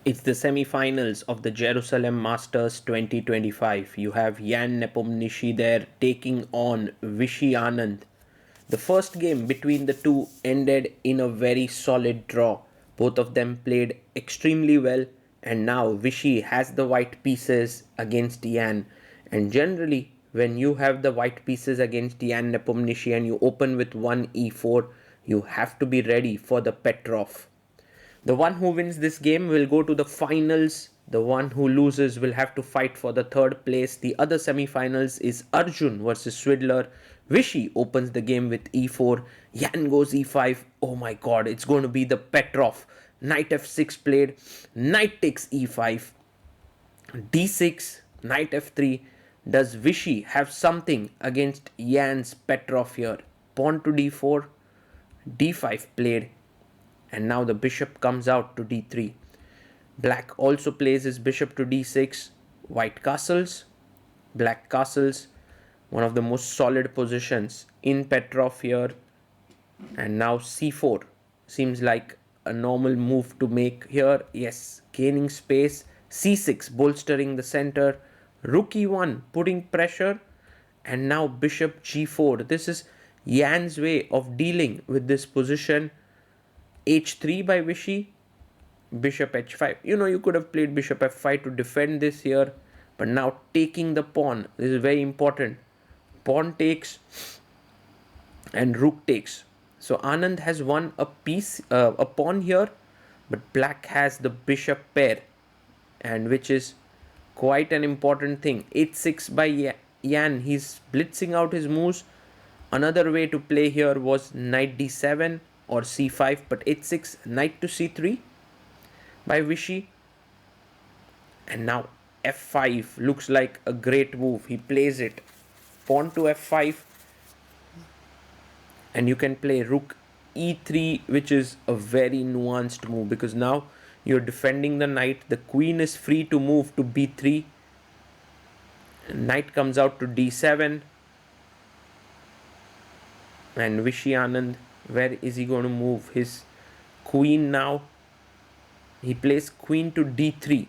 It's the semi-finals of the Jerusalem Masters 2025. You have Ian Nepomniachtchi there taking on Vishy Anand. The first game between the two ended in a very solid draw. Both of them played extremely well, and now Vishy has the white pieces against Ian. And generally, when you have the white pieces against Ian Nepomniachtchi and you open with 1 e4, you have to be ready for the Petroff. The one who wins this game will go to the finals. The one who loses will have to fight for the third place. The other semi-finals is Arjun versus Swidler. Vishy opens the game with e4. Yan goes e5. Oh my god, it's going to be the Petroff. Knight f6 played. Knight takes e5. d6. Knight f3. Does Vishy have something against Yan's Petroff here? Pawn to d4. d5 played, and now the bishop comes out to d3. Black also plays his bishop to d6. White castles, black castles, one of the most solid positions in Petroff here. And now c4 seems like a normal move to make here. Yes, gaining space. c6 bolstering the center. Rook e1 putting pressure. And now bishop g4. This is Yan's way of dealing with this position. h3 by Vishy, bishop h5. You could have played bishop f5 to defend this here, but now taking the pawn, this is very important. Pawn takes and rook takes. So Anand has won a piece, a pawn here, but black has the bishop pair, and which is quite an important thing. h6 by Yan, he's blitzing out his moves. Another way to play here was knight d7 or c5, but h6, knight to c3 by Vishy. And now f5 looks like a great move. He plays it. Pawn to f5, and you can play rook e3, which is a very nuanced move because now you're defending the knight. The queen is free to move to b3. Knight comes out to d7, and Vishy Anand, where is he going to move his queen now? He plays queen to d3.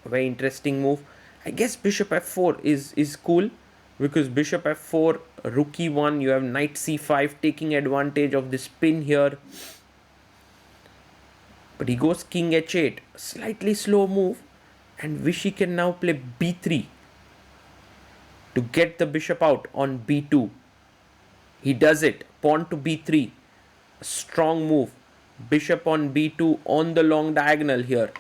A very interesting move. I guess bishop f4 is cool because bishop f4, rook e1, you have knight c5 taking advantage of this pin here. But he goes king h8, slightly slow move, and Vishy can now play b3 to get the bishop out on b2. He does it. Pawn to b3. A strong move. Bishop on b2 on the long diagonal here.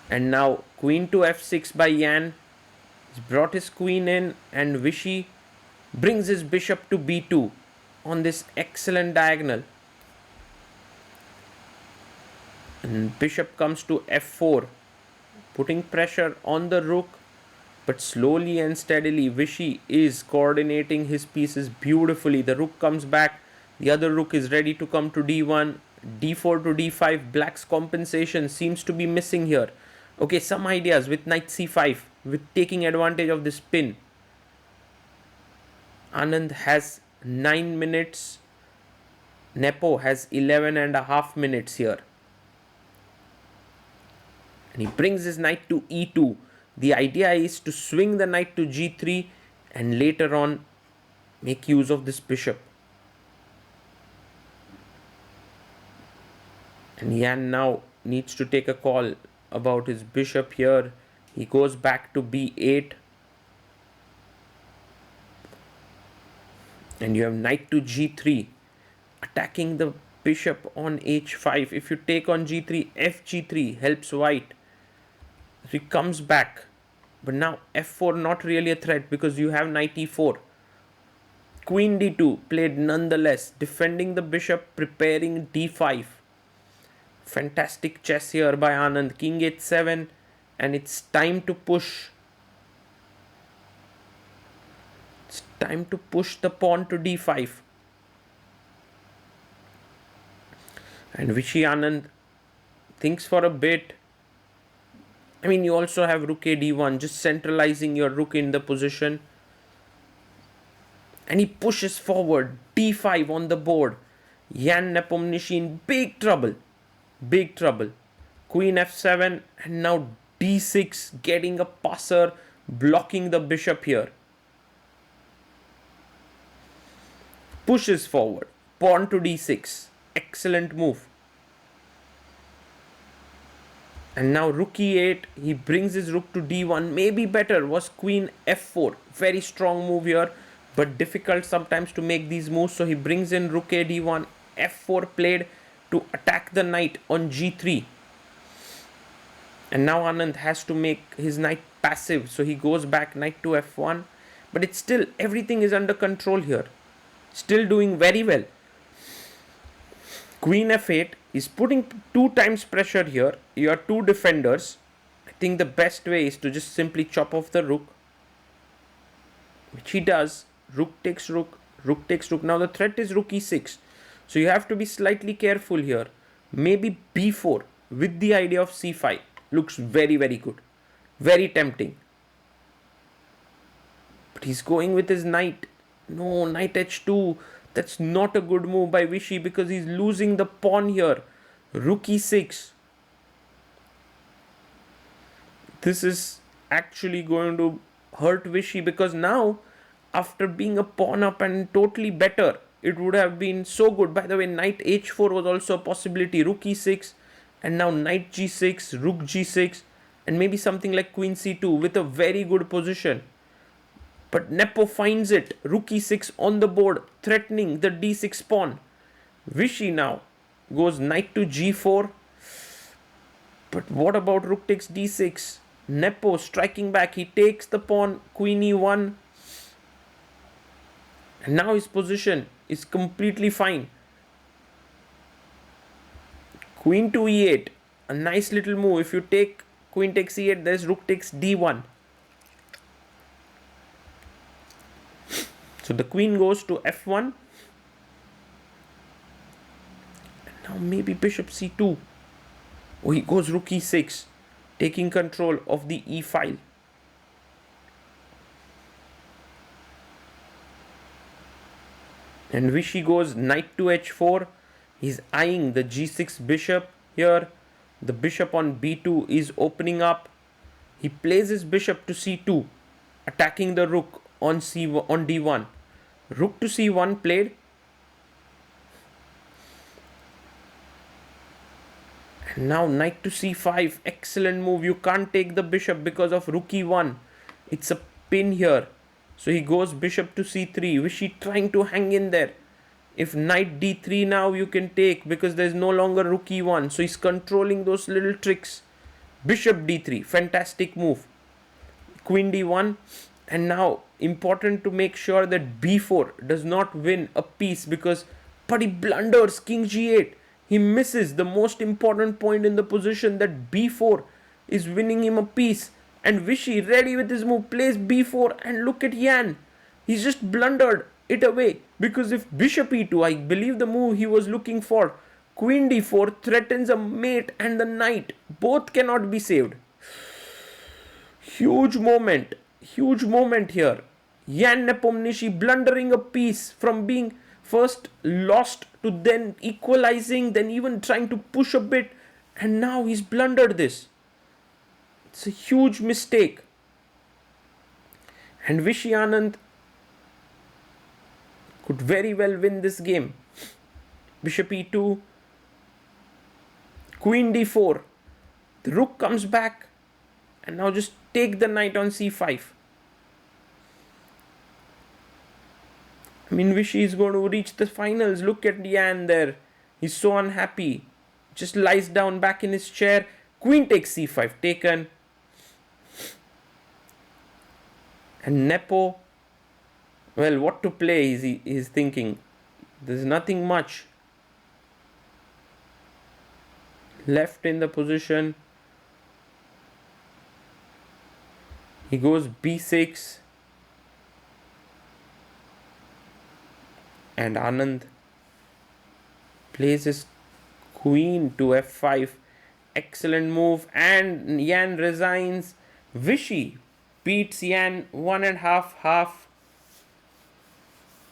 And now queen to f6 by Yan. He's brought his queen in, and Vishy brings his bishop to b2 on this excellent diagonal. And bishop comes to f4, putting pressure on the rook. But slowly and steadily, Vishy is coordinating his pieces beautifully. The rook comes back. The other rook is ready to come to d1. d4 to d5. Black's compensation seems to be missing here. Okay, some ideas with knight c5, with taking advantage of this pin. Anand has 9 minutes. Nepo has 11 and a half minutes here. And he brings his knight to e2. The idea is to swing the knight to g3 and later on make use of this bishop. And Yan now needs to take a call about his bishop here. He goes back to b8. And you have knight to g3, attacking the bishop on h5. If you take on g3, fg3 helps white. So he comes back, but now f4 not really a threat because you have knight e4. Queen d2 played nonetheless, defending the bishop, preparing d5. Fantastic chess here by Anand. King h7, and it's time to push. It's time to push the pawn to d5. And Vishy Anand thinks for a bit. I mean, you also have rook a d1, just centralizing your rook in the position. And he pushes forward, d5 on the board. Ian Nepomniachtchi in big trouble. Big trouble. Queen f7, and now d6, getting a passer, blocking the bishop here. Pushes forward, pawn to d6, excellent move. And now rook e8, he brings his rook to d1. Maybe better was queen f4. Very strong move here, but difficult sometimes to make these moves. So he brings in rook a d1, f4 played to attack the knight on g3. And now Anand has to make his knight passive. So he goes back, knight to f1. But it's still, everything is under control here. Still doing very well. Queen f8 is putting 2 times pressure here. You are 2 defenders. I think the best way is to just simply chop off the rook, which he does. Rook takes rook, rook takes rook. Now the threat is rook e6. So you have to be slightly careful here. Maybe b4 with the idea of c5. Looks very, very good. Very tempting. But he's going with his knight. No, knight h2. That's not a good move by Vishy because he's losing the pawn here. Rook e6. This is actually going to hurt Vishy because now, after being a pawn up and totally better, it would have been so good. By the way, knight h4 was also a possibility. Rook e6 and now knight g6, rook g6, and maybe something like queen c2 with a very good position. But Nepo finds it. Rook e6 on the board, threatening the d6 pawn. Vishy now goes knight to g4. But what about rook takes d6? Nepo striking back. He takes the pawn, queen e1. And now his position is completely fine. Queen to e8. A nice little move. If you take queen takes e8, there's rook takes d1. So the queen goes to f1. And now maybe bishop c2. Oh, he goes rook e6, taking control of the e file. And Vishy goes knight to h4. He's eyeing the g6 bishop here. The bishop on b2 is opening up. He plays his bishop to c2, attacking the rook on d1. Rook to c1 played. And now knight to c5. Excellent move. You can't take the bishop because of rook e1. It's a pin here. So he goes bishop to c3. Vishy trying to hang in there. If knight d3 now you can take because there's no longer rook e1. So he's controlling those little tricks. Bishop d3. Fantastic move. Queen d1. And now important to make sure that b4 does not win a piece because but he blunders king g8. He misses the most important point in the position, that b4 is winning him a piece. And Vishy, ready with his move, plays b4, and look at Ian. He's just blundered it away because if bishop e2, I believe the move he was looking for, queen d4 threatens a mate and the knight. Both cannot be saved. Huge moment here. Ian Nepomniachtchi blundering a piece from being first lost to then equalizing, then even trying to push a bit, and now he's blundered this. It's a huge mistake. And Vishy Anand could very well win this game. Bishop e2, queen d4, the rook comes back, and now just take the knight on c5. I mean, Vishy is going to reach the finals. Look at Ian there. He's so unhappy. Just lies down back in his chair. Queen takes c5, taken. And Nepo, well, what to play he's thinking. There's nothing much left in the position. He goes b6. And Anand plays his queen to f5. Excellent move. And Ian resigns. Vishy beats Ian 1.5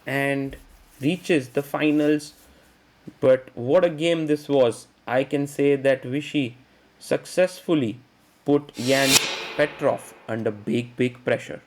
and reaches the finals. But what a game this was. I can say that Vishy successfully put Jan Petroff under big pressure.